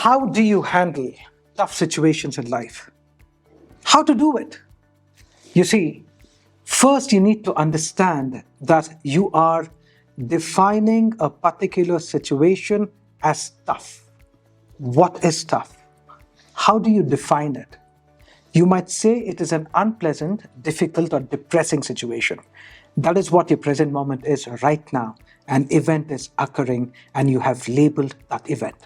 How do you handle tough situations in life? How to do it? You see, first you need to understand that you are defining a particular situation as tough. What is tough? How do you define it? You might say it is an unpleasant, difficult, or depressing situation. That is what your present moment is right now. An event is occurring and you have labeled that event.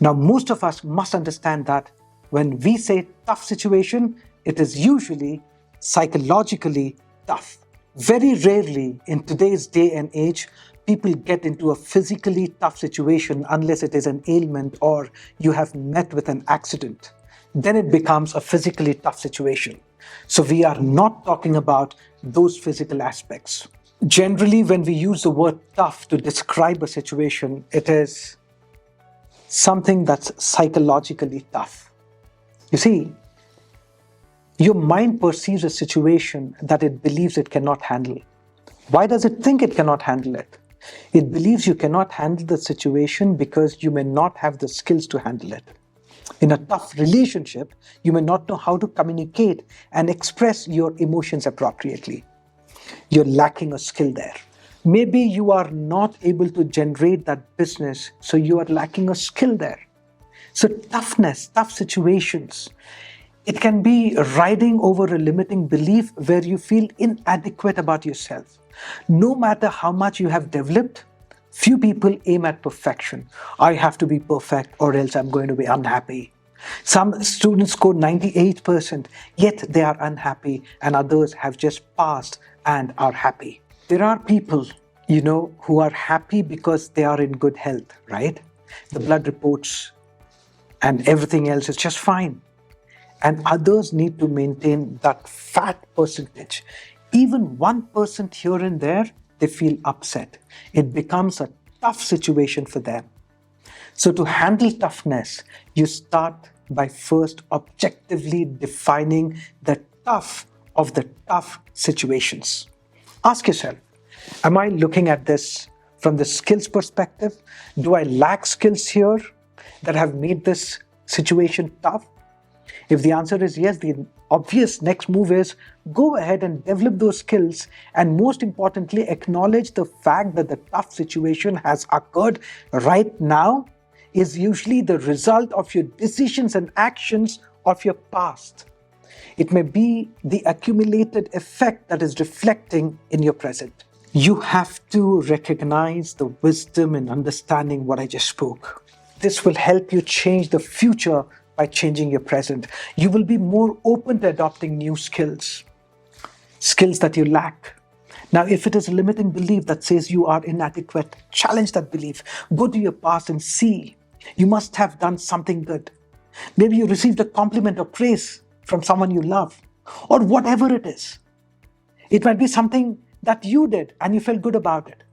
Now, most of us must understand that when we say tough situation, it is usually psychologically tough. Very rarely in today's day and age, people get into a physically tough situation unless it is an ailment or you have met with an accident. Then it becomes a physically tough situation. So we are not talking about those physical aspects. Generally, when we use the word tough to describe a situation, it is something that's psychologically tough. You see, your mind perceives a situation that it believes it cannot handle. Why does it think it cannot handle it? It believes you cannot handle the situation because you may not have the skills to handle it. In a tough relationship, you may not know how to communicate and express your emotions appropriately. You're lacking a skill there. Maybe you are not able to generate that business, so you are lacking a skill there. So toughness, tough situations, it can be riding over a limiting belief where you feel inadequate about yourself. No matter how much you have developed, few people aim at perfection. I have to be perfect or else I'm going to be unhappy. Some students score 98%, yet they are unhappy, and others have just passed and are happy. There are people, who are happy because they are in good health, right? The blood reports and everything else is just fine. And others need to maintain that fat percentage. Even 1% here and there, they feel upset. It becomes a tough situation for them. So to handle toughness, you start by first objectively defining the tough of the tough situations. Ask yourself, am I looking at this from the skills perspective? Do I lack skills here that have made this situation tough? If the answer is yes, the obvious next move is go ahead and develop those skills, and most importantly, acknowledge the fact that the tough situation has occurred right now is usually the result of your decisions and actions of your past. It may be the accumulated effect that is reflecting in your present. You have to recognize the wisdom in understanding what I just spoke. This will help you change the future by changing your present. You will be more open to adopting new skills that you lack. Now, if it is a limiting belief that says you are inadequate, challenge that belief. Go to your past and see. You must have done something good. Maybe you received a compliment or praise from someone you love, or whatever it is. It might be something that you did and you felt good about it.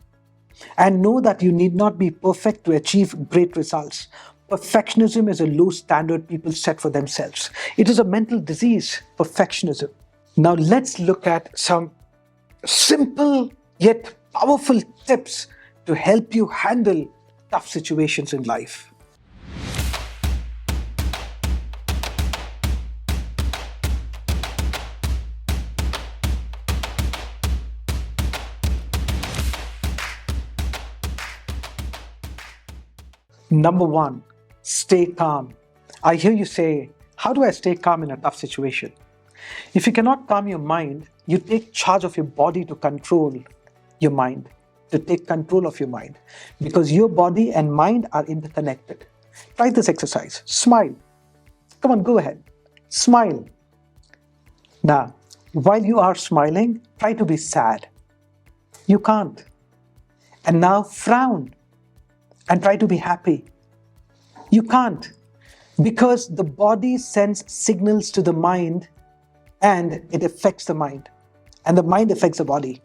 And know that you need not be perfect to achieve great results. Perfectionism is a low standard people set for themselves. It is a mental disease, perfectionism. Now let's look at some simple yet powerful tips to help you handle tough situations in life. Number one, stay calm. I hear you say, how do I stay calm in a tough situation? If you cannot calm your mind, you take charge of your body to control your mind, because your body and mind are interconnected. Try this exercise. Smile. Come on, go ahead. Smile. Now, while you are smiling, try to be sad. You can't. And now frown and try to be happy. You can't, because the body sends signals to the mind and it affects the mind, and the mind affects the body.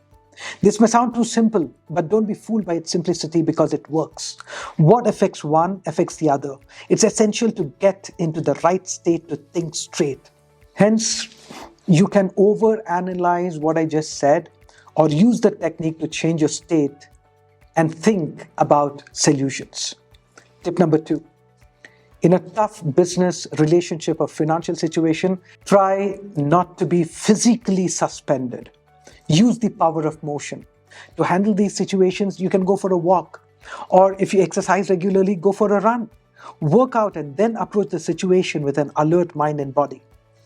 This may sound too simple, but don't be fooled by its simplicity because it works. What affects one affects the other. It's essential to get into the right state to think straight. Hence, you can overanalyze what I just said or use the technique to change your state and think about solutions. Tip number 2, In a tough business, relationship, or financial situation, try not to be physically suspended. Use the power of motion. To handle these situations, you can go for a walk. Or if you exercise regularly, go for a run. Work out and then approach the situation with an alert mind and body.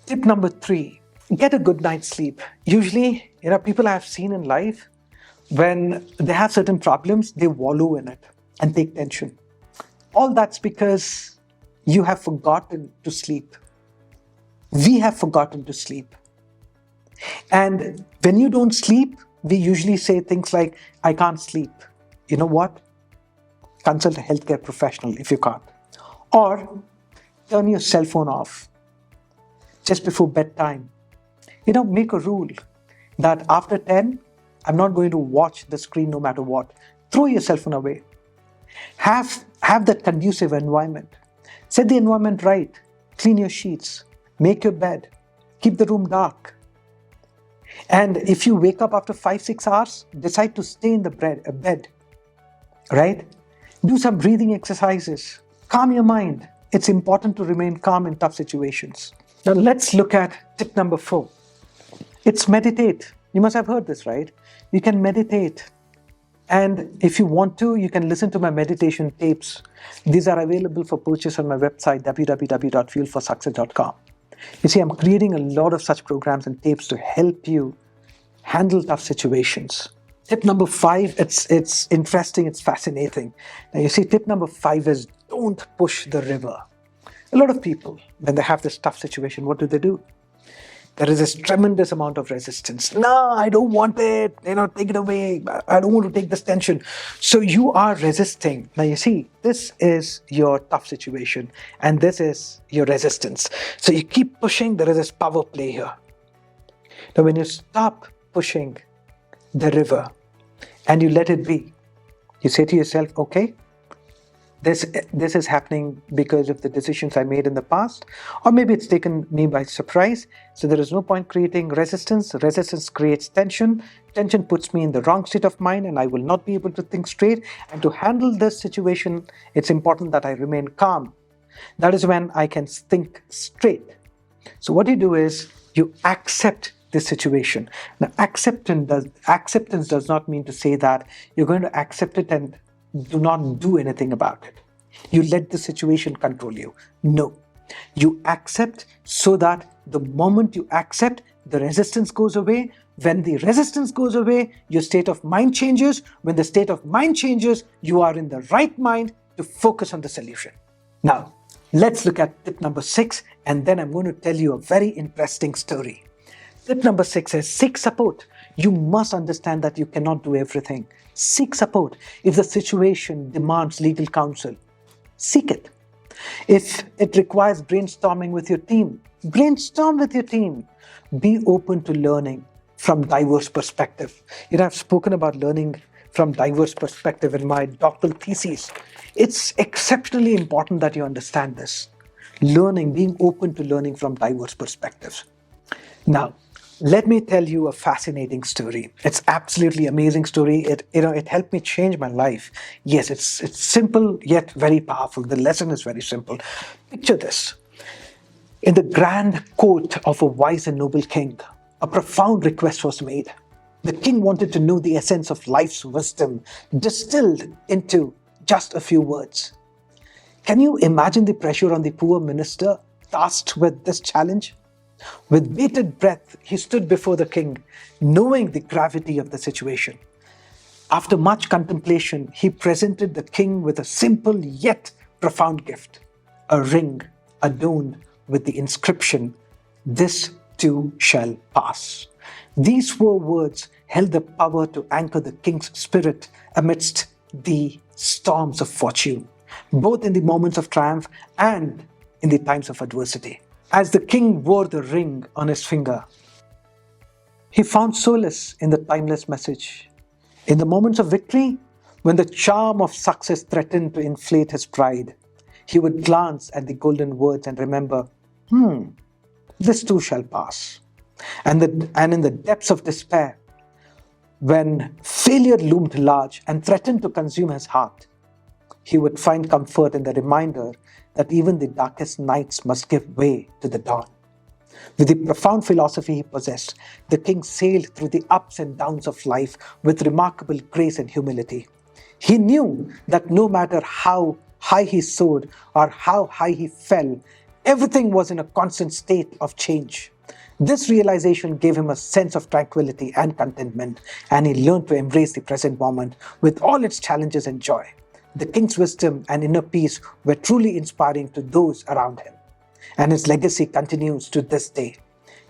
Tip number 3, get a good night's sleep. Usually, people I have seen in life, when they have certain problems, they wallow in it and take tension. All that's because you have forgotten to sleep. We have forgotten to sleep. And when you don't sleep, we usually say things like, I can't sleep. You know what? Consult a healthcare professional if you can't. Or turn your cell phone off just before bedtime. Make a rule that after 10, I'm not going to watch the screen no matter what. Throw your cell phone away. Have that conducive environment. Set the environment right. Clean your sheets. Make your bed. Keep the room dark. And if you wake up after 5-6 hours, decide to stay in the bed. Right? Do some breathing exercises. Calm your mind. It's important to remain calm in tough situations. Now let's look at tip number 4. It's meditate. You must have heard this, right? You can meditate. And if you want to, you can listen to my meditation tapes. These are available for purchase on my website, www.fuelforsuccess.com. You see, I'm creating a lot of such programs and tapes to help you handle tough situations. Tip number 5, it's interesting, it's fascinating. Now you see, tip number 5 is don't push the river. A lot of people, when they have this tough situation, what do? There is this tremendous amount of resistance. No, I don't want it. Take it away. I don't want to take this tension. So you are resisting. Now you see, this is your tough situation and this is your resistance. So you keep pushing, there is this power play here. Now when you stop pushing the river and you let it be, you say to yourself, okay, this is happening because of the decisions I made in the past, or maybe it's taken me by surprise. So there is no point creating resistance. Resistance creates tension. Tension puts me in the wrong state of mind and I will not be able to think straight. And to handle this situation, it's important that I remain calm. That is when I can think straight. So what you do is you accept this situation. Now acceptance does not mean to say that you're going to accept it and do not do anything about it. You let the situation control you. No. You accept so that the moment you accept, the resistance goes away. When the resistance goes away, your state of mind changes. When the state of mind changes, you are in the right mind to focus on the solution. Now, let's look at tip number 6, and then I'm going to tell you a very interesting story. Tip number 6 is seek support. You must understand that you cannot do everything. Seek support. If the situation demands legal counsel, seek it. If it requires brainstorming with your team, brainstorm with your team. Be open to learning from diverse perspective. I've spoken about learning from diverse perspective in my doctoral thesis. It's exceptionally important that you understand this. Being open to learning from diverse perspectives. Now, let me tell you a fascinating story. It's absolutely amazing story. It helped me change my life. Yes, it's simple yet very powerful. The lesson is very simple. Picture this. In the grand court of a wise and noble king, a profound request was made. The king wanted to know the essence of life's wisdom distilled into just a few words. Can you imagine the pressure on the poor minister tasked with this challenge? With bated breath, he stood before the king, knowing the gravity of the situation. After much contemplation, he presented the king with a simple yet profound gift, a ring adorned with the inscription, "This too shall pass." These 4 words held the power to anchor the king's spirit amidst the storms of fortune, both in the moments of triumph and in the times of adversity. As the king wore the ring on his finger, he found solace in the timeless message. In the moments of victory, when the charm of success threatened to inflate his pride, he would glance at the golden words and remember, this too shall pass. And in the depths of despair, when failure loomed large and threatened to consume his heart, he would find comfort in the reminder that even the darkest nights must give way to the dawn. With the profound philosophy he possessed, the king sailed through the ups and downs of life with remarkable grace and humility. He knew that no matter how high he soared or how high he fell, everything was in a constant state of change. This realization gave him a sense of tranquility and contentment, and he learned to embrace the present moment with all its challenges and joy. The king's wisdom and inner peace were truly inspiring to those around him, and his legacy continues to this day.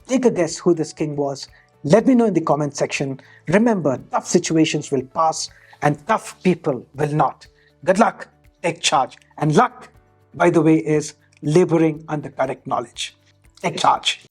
Take a guess who this king was. Let me know in the comment section. Remember, tough situations will pass and tough people will not. Good luck, take charge. And luck, by the way, is laboring under correct knowledge. Take charge.